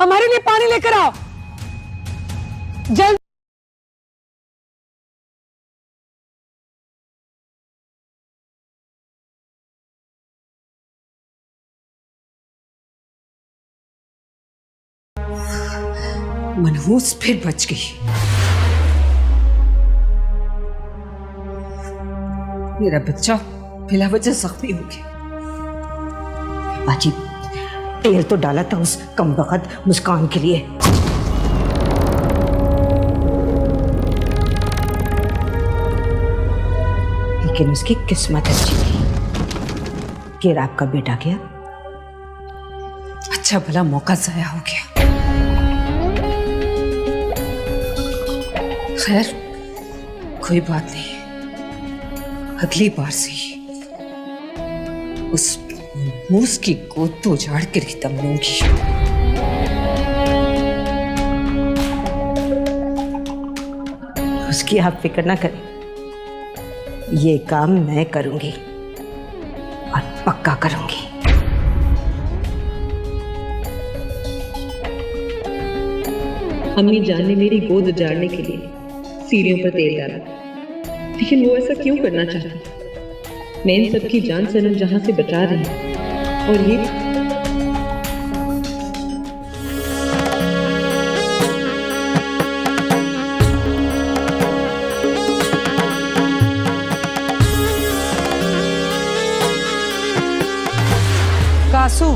हमारे लिए पानी लेकर आओ जल्द। मनहूस फिर बच गई। मेरा बच्चा बिला वजह जख्मी हो गया। बाजी, तेल तो डाला था उस कमबख्त मुस्कान के लिए। लेकिन उसकी किस्मत अच्छी थी कि आपका बेटा गया। अच्छा भला मौका जाया हो गया। खैर कोई बात नहीं, अगली बार से उस मूस की गोद तो उजाड़ कर ही दम लूंगी। उसकी आप फिक्र ना करें, ये काम मैं करूंगी और पक्का करूंगी। अम्मी जान ने मेरी गोद उजाड़ने के लिए सीढ़ियों पर तेल डाला, लेकिन वो ऐसा क्यों करना चाहता? मैं इन सबकी जान सनम जहां से बचा रही हूं, और ये कासू,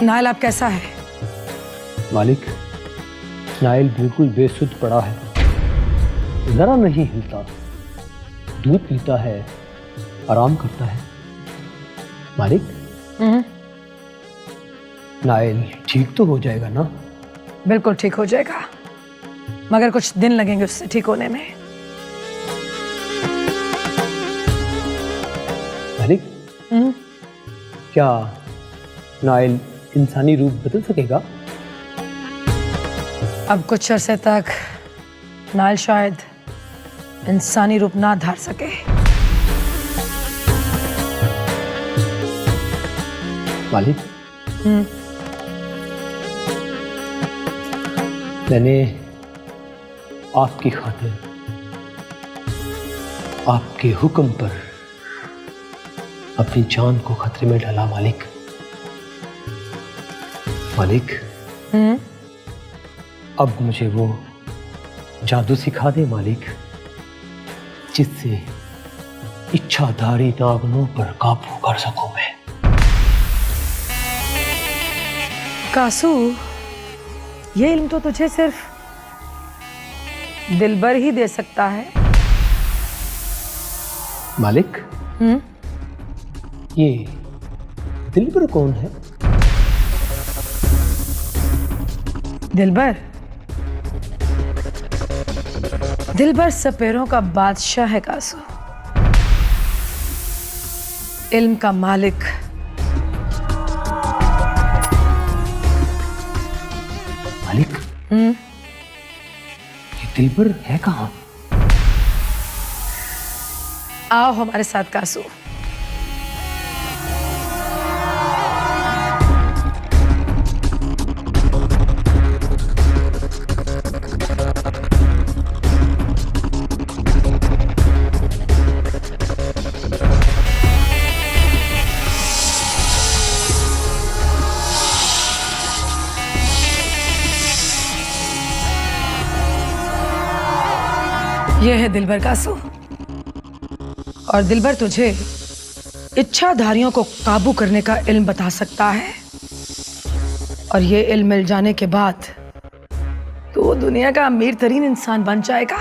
नायल आप कैसा है? मालिक, नाइल बिल्कुल बेसुध पड़ा है, जरा नहीं हिलता, दूध पीता है, आराम करता है। मालिक, नाइल ठीक तो हो जाएगा ना? बिल्कुल ठीक हो जाएगा, मगर कुछ दिन लगेंगे उससे ठीक होने में। मालिक, क्या नाइल इंसानी रूप बदल सकेगा? अब कुछ अरसे तक नाइल शायद इंसानी रूप ना धार सके। मालिक, मैंने आपकी खातिर, आपके हुक्म पर अपनी जान को खतरे में डाला। मालिक, मालिक, अब मुझे वो जादू सिखा दे मालिक, जिससे इच्छाधारी नागनों पर काबू कर सकूं मैं। कासू, ये इल्म तो तुझे सिर्फ दिलबर ही दे सकता है। मालिक, ये दिलबर कौन है? दिलबर? दिलबर सपेरों का बादशाह है कासू, इल्म का मालिक। मालिक, ये दिलबर है कहाँ? आओ हमारे साथ कासू। यह है दिलबर कासू, और दिलबर तुझे इच्छाधारियों को काबू करने का इल्म बता सकता है, और ये इल्म मिल जाने के बाद तो दुनिया का अमीर तरीन इंसान बन जाएगा।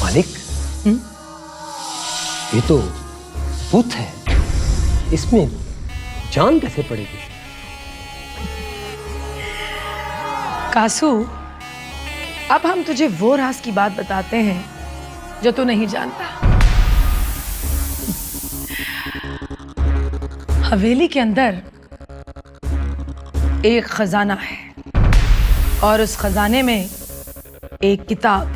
मालिक, ये तो भूत है, इसमें जान कैसे पड़ेगी? कासू, अब हम तुझे वो राज की बात बताते हैं जो तू नहीं जानता। हवेली के अंदर एक खजाना है, और उस खजाने में एक किताब,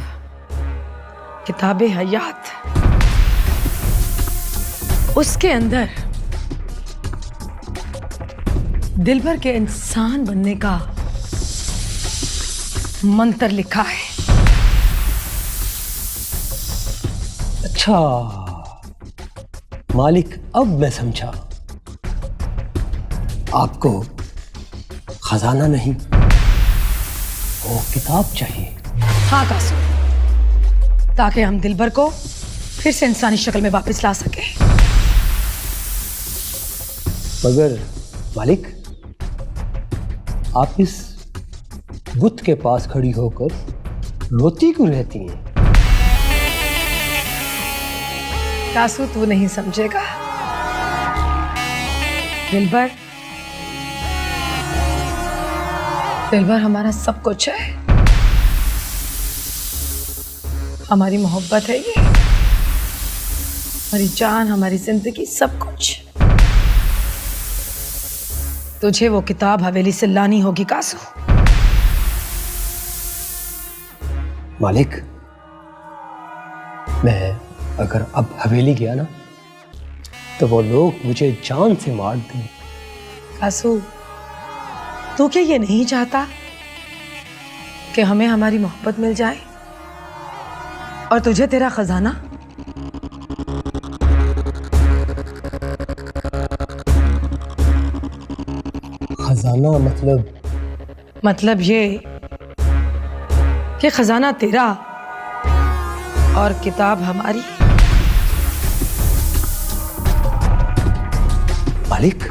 किताब हयात, उसके अंदर दिलबर के इंसान बनने का मंत्र लिखा है। अच्छा मालिक, अब मैं समझा। आपको खजाना नहीं, वो किताब चाहिए। हाँ कासू, ताकि हम दिलबर को फिर से इंसानी शक्ल में वापस ला सके। मगर मालिक, आप इस बुत के पास खड़ी होकर रोती क्यों रहती हैं? कासू, तू नहीं समझेगा। दिलबर, दिलबर हमारा सब कुछ है। हमारी मोहब्बत है ये, हमारी जान, हमारी जिंदगी, सब कुछ। तुझे वो किताब हवेली से लानी होगी कासू। मालिक, मैं अगर अब हवेली गया ना, तो वो लोग मुझे जान से मार देंगे। कासू, तू क्या ये नहीं चाहता कि हमें हमारी मोहब्बत मिल जाए और तुझे तेरा खजाना? खजाना मतलब ये कि खजाना तेरा और किताब हमारी। मालिक,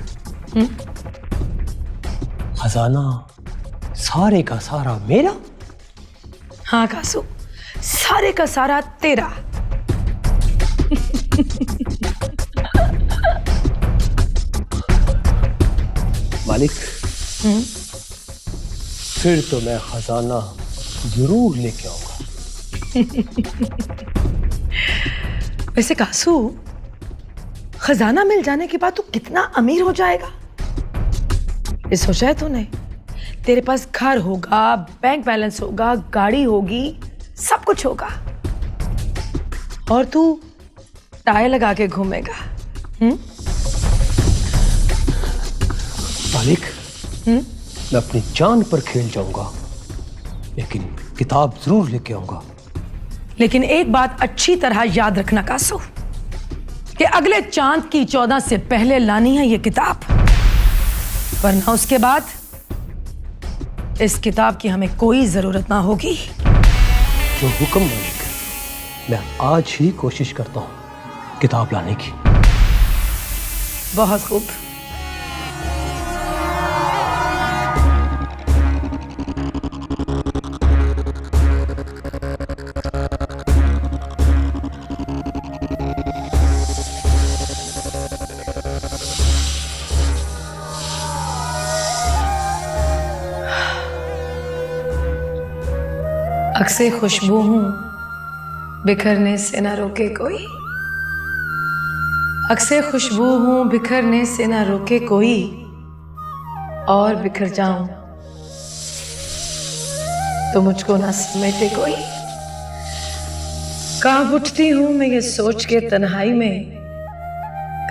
खजाना सारे का सारा मेरा? हाँ कासू, सारे का सारा तेरा। मालिक, फिर तो मैं खजाना जरूर लेके आऊंगा। वैसे कासू, खजाना मिल जाने के बाद तू कितना अमीर हो जाएगा, ये सोचा है तूने? तेरे पास घर होगा, बैंक बैलेंस होगा, गाड़ी होगी, सब कुछ होगा, और तू टाई लगा के घूमेगा। मालिक, मैं अपनी जान पर खेल जाऊंगा, लेकिन किताब जरूर लेके आऊंगा। लेकिन एक बात अच्छी तरह याद रखना कासू, कि अगले चांद की 14 से पहले लानी है ये किताब, वरना उसके बाद इस किताब की हमें कोई जरूरत ना होगी। जो हुक्म मालिक, मैं आज ही कोशिश करता हूं किताब लाने की। बहुत खूब। अक्से खुशबू हूं, बिखरने से न रोके कोई। अक्से खुशबू हूं, बिखरने से न रोके कोई, और बिखर जाऊं तो मुझको ना समेटे कोई। कांप उठती हूं मैं ये सोच के तन्हाई में,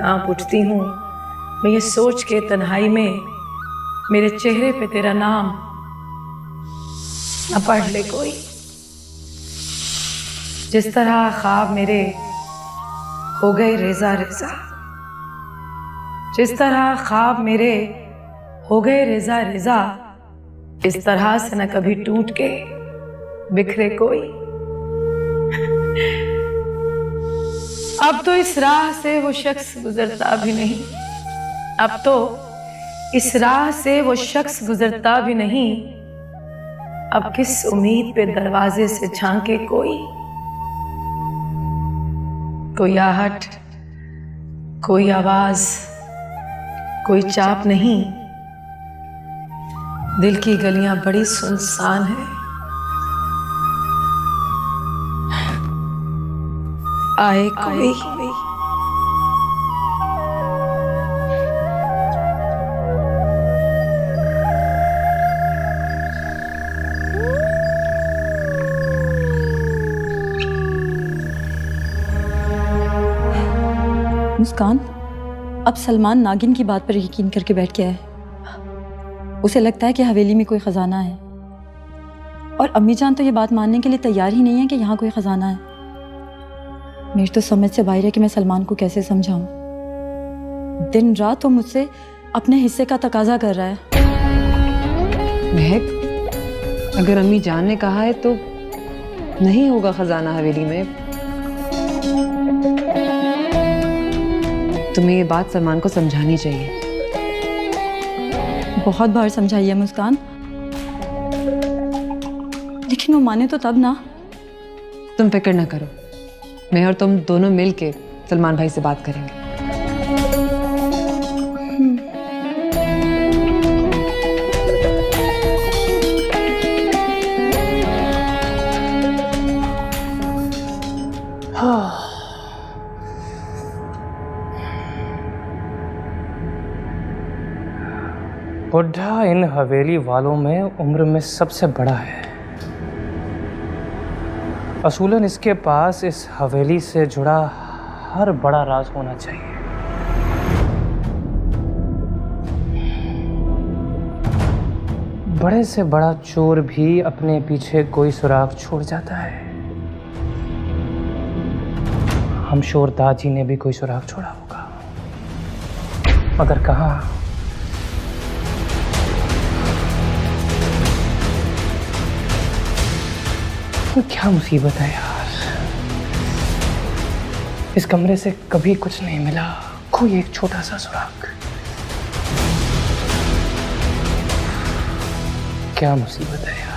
कांप उठती हूं मैं ये सोच के तन्हाई में, मेरे चेहरे पे तेरा नाम न पढ़ ले कोई। जिस तरह ख्वाब मेरे हो गए रेजा रेजा, जिस तरह ख्वाब मेरे हो गए रेजा रेजा, इस तरह से न कभी टूट के बिखरे कोई। अब तो इस राह से वो शख्स गुजरता भी नहीं, अब तो इस राह से वो शख्स गुजरता भी नहीं, अब किस उम्मीद पे दरवाजे से झांके कोई। कोई आहट, कोई आवाज, कोई चाप नहीं, दिल की गलियां बड़ी सुनसान है। आए कोई, मुस्कान, अब सलमान नागिन की बात पर यकीन करके बैठ गया है। उसे लगता है कि हवेली में कोई ख़जाना है, और अम्मी जान तो ये बात मानने के लिए तैयार ही नहीं है कि यहाँ कोई ख़जाना है। मेरी तो समझ से बाहर है कि मैं सलमान को कैसे समझाऊं। दिन रात वो मुझसे अपने हिस्से का तकाजा कर रहा है। महक, अगर अम्मी जान ने कहा है तो नहीं होगा खजाना हवेली में। तुम्हें ये बात सलमान को समझानी चाहिए। बहुत बार समझाई है मुस्कान, लेकिन वो माने तो तब ना। तुम फिक्र ना करो, मैं और तुम दोनों मिल के सलमान भाई से बात करेंगे। बुढ़ा इन हवेली वालों में उम्र में सबसे बड़ा है। असूलन इसके पास इस हवेली से जुड़ा हर बड़ा राज होना चाहिए। बड़े से बड़ा चोर भी अपने पीछे कोई सुराग छोड़ जाता है। हम शोरदार जी ने भी कोई सुराग छोड़ा होगा, मगर कहाँ? तो क्या मुसीबत है यार, इस कमरे से कभी कुछ नहीं मिला, कोई एक छोटा सा सुराग। क्या मुसीबत है यार।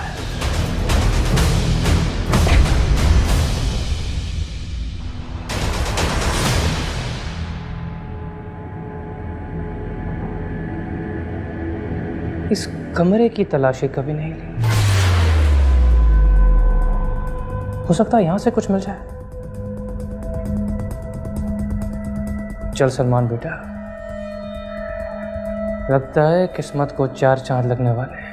इस कमरे की तलाशी कभी नहीं ली। हो सकता है यहां से कुछ मिल जाए। चल सलमान बेटा, लगता है किस्मत को 4 चांद लगने वाले हैं।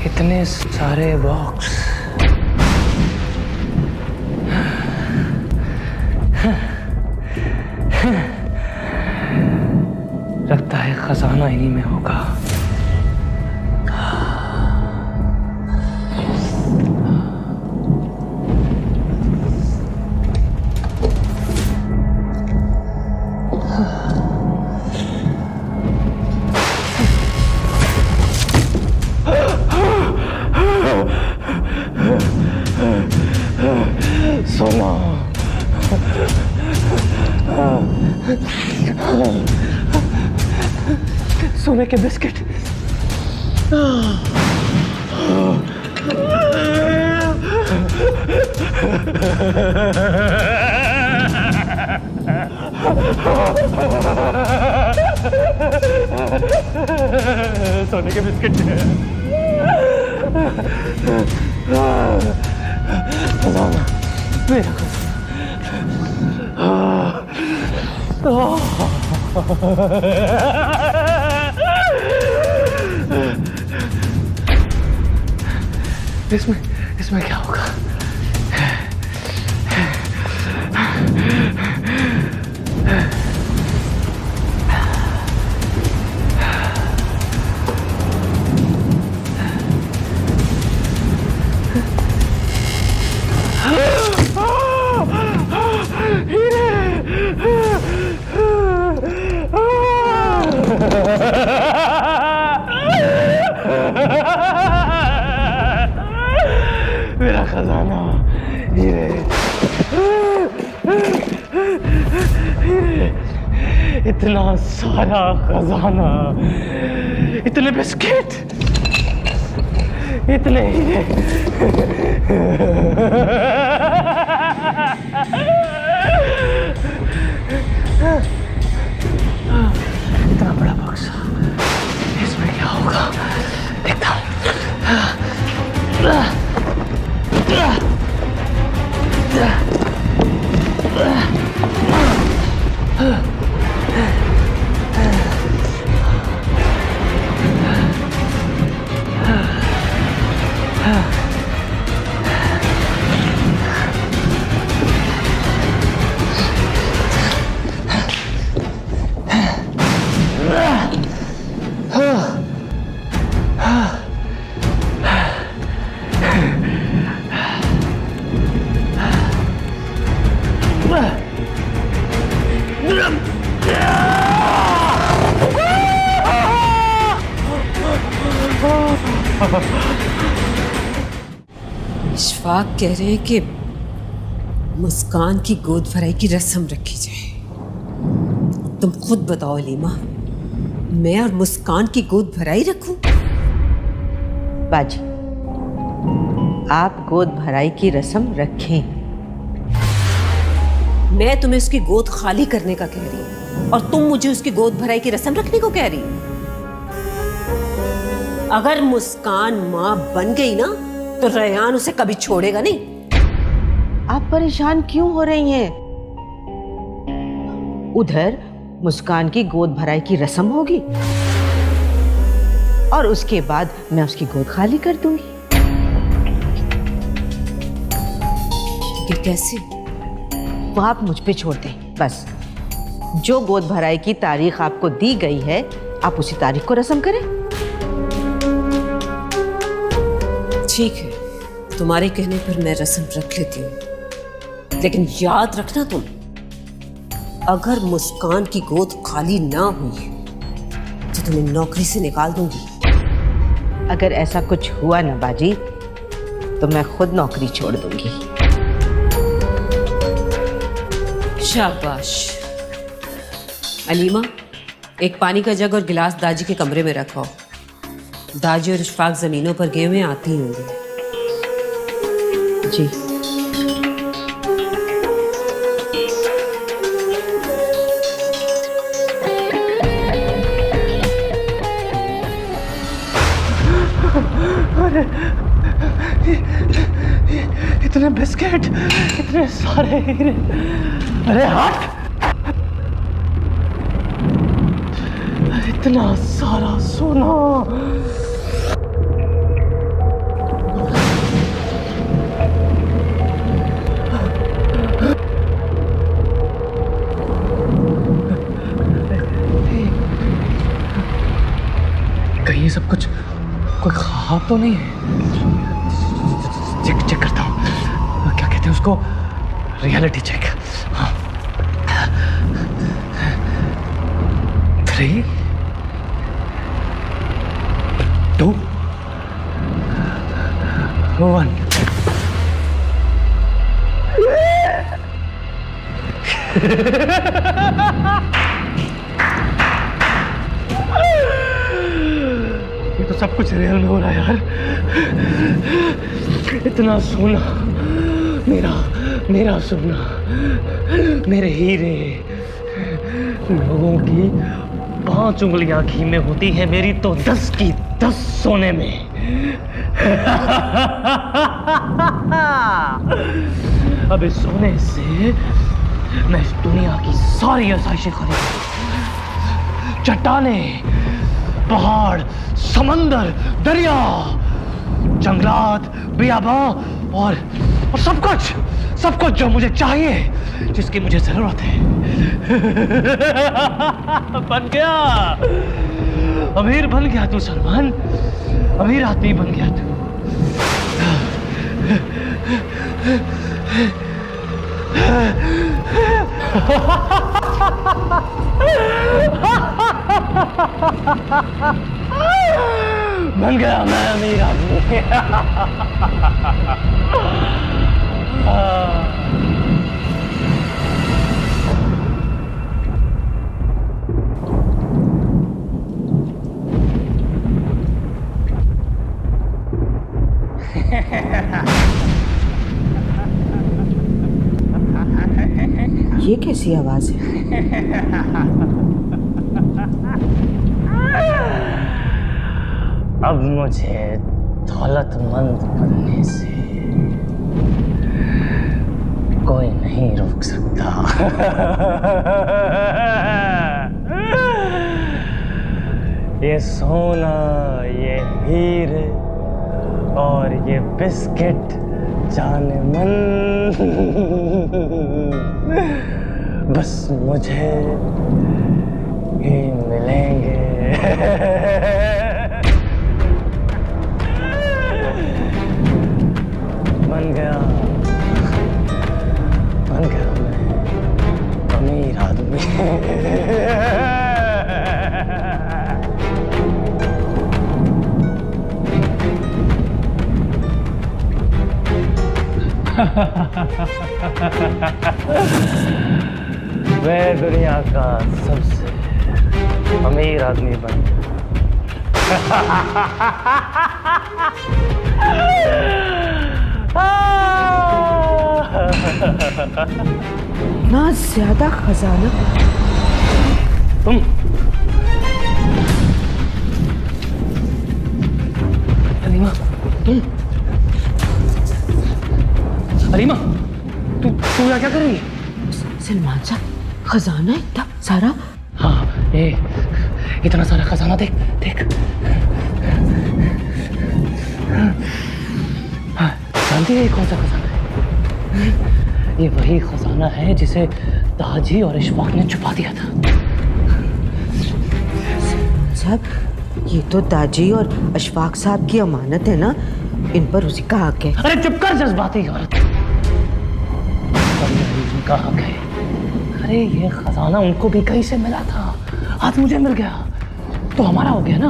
इतने सारे बॉक्स, लगता है खजाना इन्हीं में होगा। सोना, सोने के बिस्किट। सोने के बिस्किट। खजाना, मेरा इसमें क्या होगा? मेरा खजाना, हीरे, हीरे, इतना सारा खजाना, इतने बिस्किट, इतने हीरे। इतना बड़ा बक्सा, इसमें क्या होगा? देखता हूँ। इशफाक कह रहे हैं कि मुस्कान की गोद भराई की रस्म रखी जाए। तुम खुद बताओ लीमा, मैं और मुस्कान की गोद भराई रखूं? बाजी, आप गोद भराई की रस्म रखें। मैं तुम्हें उसकी गोद खाली करने का कह रही हूं और तुम मुझे उसकी गोद भराई की रस्म रखने को कह रही हो। अगर मुस्कान मां बन गई ना तो रेहान उसे कभी छोड़ेगा नहीं। आप परेशान क्यों हो रही हैं? उधर मुस्कान की गोद भराई की रस्म होगी और उसके बाद मैं उसकी गोद खाली कर दूंगी। ये कैसे? वो आप मुझ पे छोड़ दें बस। जो गोद भराई की तारीख आपको दी गई है, आप उसी तारीख को रस्म करें। ठीक है, तुम्हारे कहने पर मैं रस्म रख लेती हूँ, लेकिन याद रखना तुम, अगर मुस्कान की गोद खाली ना हुई तो तुम्हें नौकरी से निकाल दूंगी। अगर ऐसा कुछ हुआ ना बाजी, तो मैं खुद नौकरी छोड़ दूंगी। शाबाश। अलीमा, एक पानी का जग और गिलास दाजी के कमरे में रखो। दाजी और इशफाक जमीनों पर गए हुए आती ही होंगे। जी। अरे इतने बिस्किट, इतने सारे हीरे, अरे हट! इतना सारा सोना, कहीं ये सब कुछ कोई ख्वाब तो नहीं है? चेक करता हूँ, क्या कहते हैं उसको, रियलिटी चेक। हाँ। 3, 2, 1। ये तो सब कुछ रियल में हो रहा है यार। इतना सोना, मेरा सोना, मेरे हीरे। लोगों की 5 उंगलियां घी में होती है, मेरी तो 10 की 10 सोने में। अब इस सोने से मैं इस दुनिया की सारी आसाइशें खरीदूं। चट्टाने, पहाड़, समंदर, दरिया, जंगलात, बियाबां और सब कुछ जो मुझे चाहिए, जिसकी मुझे जरूरत है। बन गया, अमीर बन गया तू सलमान, अमीर आदमी बन गया तू। बन गया मैं अमीर आदमी। ये कैसी आवाज है? अब मुझे दौलतमंद बनने से कोई नहीं रोक सकता। ये सोना, ये हीरे और ये बिस्किट जाने मन बस मुझे ही मिलेंगे। बन गया मैं अमीर आदमी। मैं दुनिया का सबसे अमीर आदमी बन ना ज्यादा खजाना। तुम अलीमा, तुम अलीमा, तू यहाँ क्या कर रही है? सलमान साहब, खजाना इतना सारा? हाँ, ये इतना सारा खजाना देख देख। हाँ, जानती है ये कौन सा खजाना है? ये वही खजाना है जिसे ताजी और इशफाक ने छुपा दिया था। साहब, ये तो ताजी और अशफाक साहब की अमानत है ना, इन पर उसी का हक है। अरे चुप कर जज्बाती औरत, उनका हक है। अरे ये खजाना उनको भी कहीं से मिला था, आज मुझे मिल गया तो हमारा हो गया ना।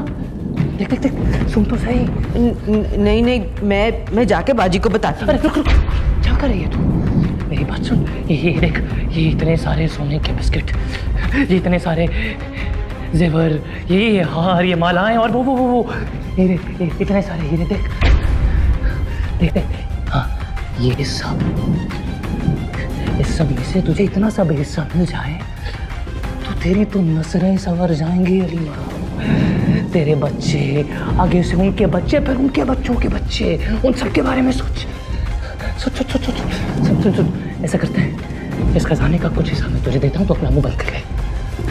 देख देख देख, सुन तो सही। नहीं नहीं, मैं जाके बाजी को बताती हूँ। अरे रुक रुक, क्या कर रही है तू? मेरी बात सुन, ये देख, ये इतने सारे सोने के बिस्किट, ये इतने सारे जेवर, ये हार, ये मालाएं और वो हीरे, ये इतने सारे हीरे देख देख देख। हाँ, ये सब, इस सब में से तुझे इतना सा हिस्सा मिल जाए तो तेरी तो नस्लें संवर जाएंगी अलीमा। तेरे बच्चे, आगे से उनके बच्चे, फिर उनके बच्चों के बच्चे, उन सब के बारे में सोच सोच सोच सोच सोच सोच सोच। ऐसा करते हैं, इस खजाने का कुछ हिस्सा मैं तुझे देता हूँ तो अपना मुंह बंद कर ले।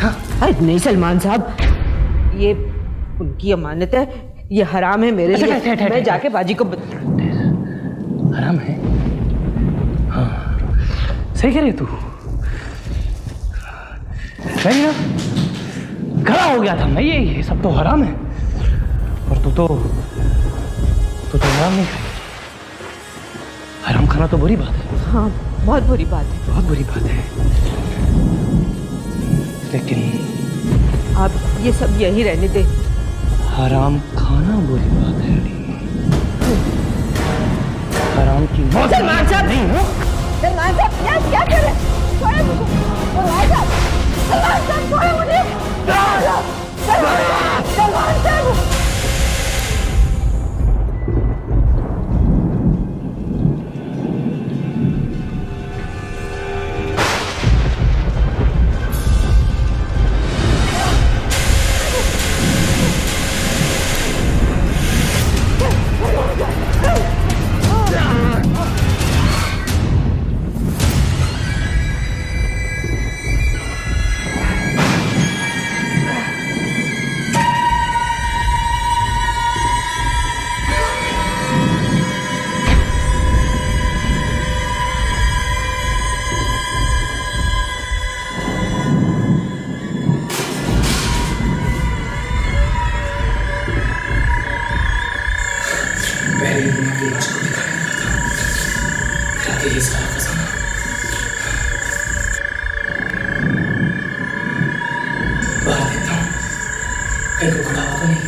हाँ? अरे नहीं सलमान साहब, ये उनकी अमानत है, ये हराम है मेरे लिए। मैं जाके बाजी को हराम है? हाँ, सही कह रही है तू। नहीं ना, खड़ा हो गया था मैं, ये सब तो हराम है और तू तो हराम नहीं खाई। हराम खाना तो बुरी बात है। हाँ, बहुत बुरी बात है। बहुत बुरी बात है, लेकिन आप ये सब यही रहने दे। हराम खाना बुरी बात है अली। हराम की मौत सलमान साहब! नहीं हो। सलमान साहब, क्या कर रहे हैं? छोड़े मुझे। सलमान साहब, सलमान साहब, छोड़े मुझे। सलमान साहब! ये सारा खजाना बाहर देखता हूँ, कहीं को खड़ा होगा नहीं।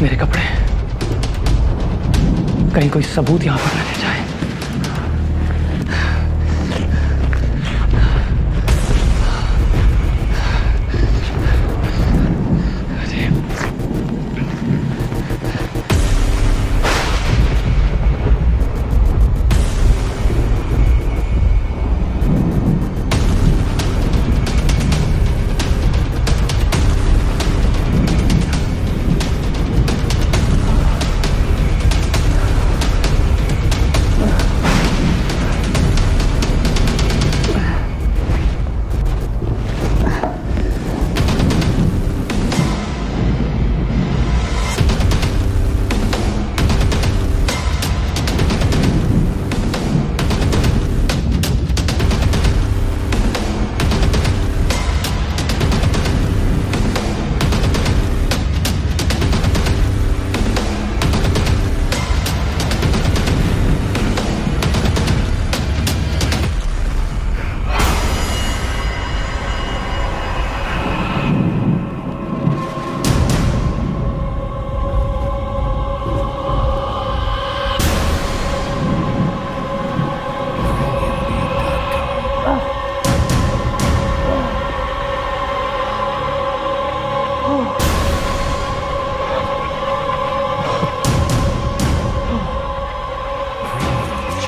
मेरे कपड़े, कहीं कोई सबूत यहां पर न रह जाए।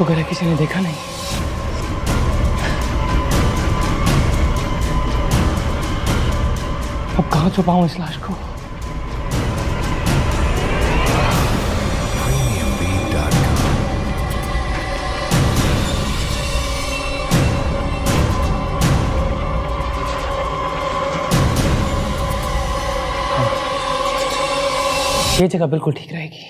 शुक्र है किसी ने देखा नहीं। अब कहाँ छुपाऊं इस लाश को? ये जगह बिल्कुल ठीक रहेगी।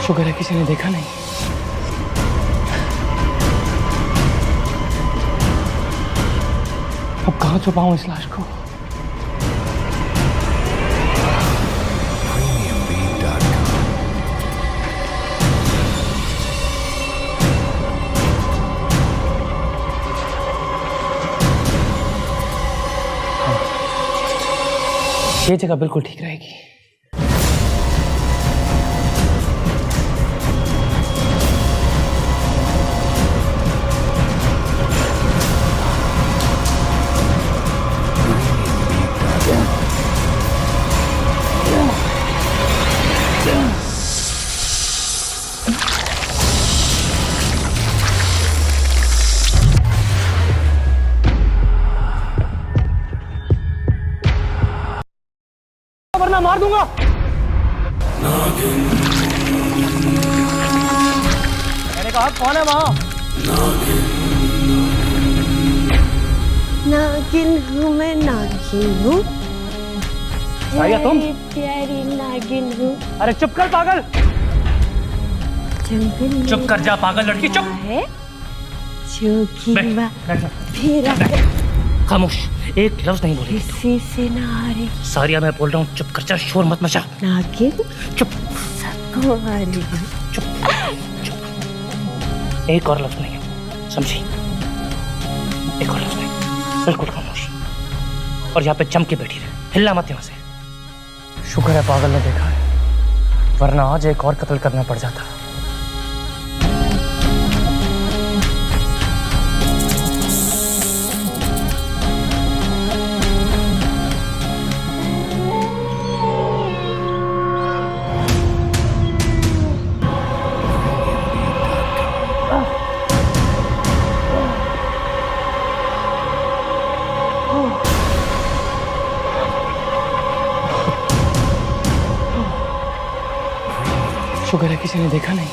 शुक्र है किसी ने देखा नहीं। अब कहाँ छुपाऊं इस लाश को? ये जगह बिल्कुल ठीक रहेगी। वरना मार दूंगा। मैंने कहा कौन है वहां? नागिन हूँ मैं, नागिन हूँ, सारिया तुम? प्यारी नागिन हूँ। अरे चुप कर पागल, जंगल में चुप कर जा पागल लड़की, चुप है जोगी बैठ जा। फिर खामोश, एक लफ्ज नहीं बोलेगी। किसी से ना हारे सारिया मैं बोल रहा हूँ, चुप कर जा, शोर मत मचा। नागिन चुप सबको हारेगी। चुप चुप, एक और लफ्ज नहीं है, समझी? एक और लफ्ज नहीं, बिल्कुल खामोश। और यहाँ पे जम के बैठी रहे, हिलना मत यहाँ से। शुक्र है पागल ने देखा है, वरना आज एक और कत्ल करना पड़ जाता। शुक्र है किसी ने देखा नहीं।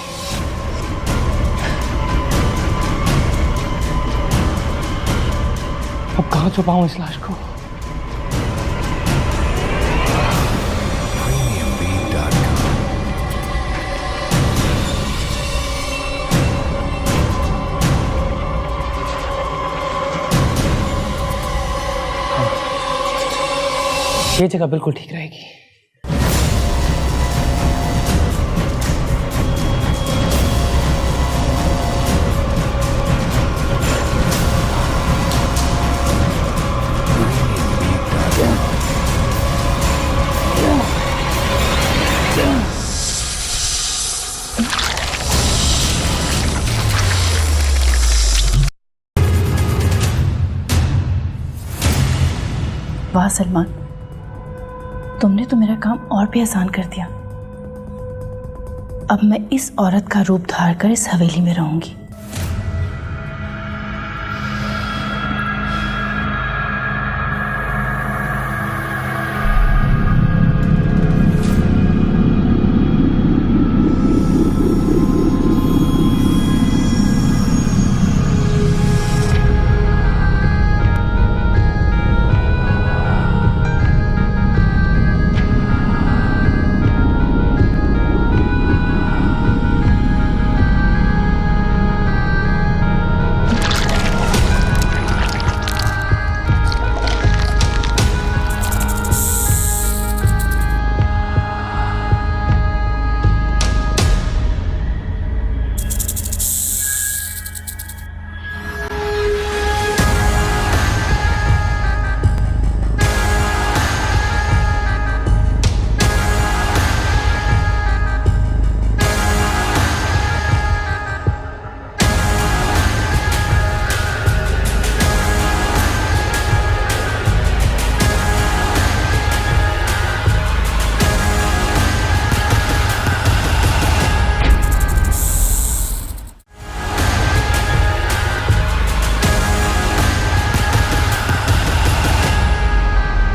अब कहाँ छुपाऊं इस लाश को? ये जगह बिल्कुल ठीक रहेगी। वाह सलमान, तुमने तो मेरा काम और भी आसान कर दिया। अब मैं इस औरत का रूप धार कर इस हवेली में रहूंगी।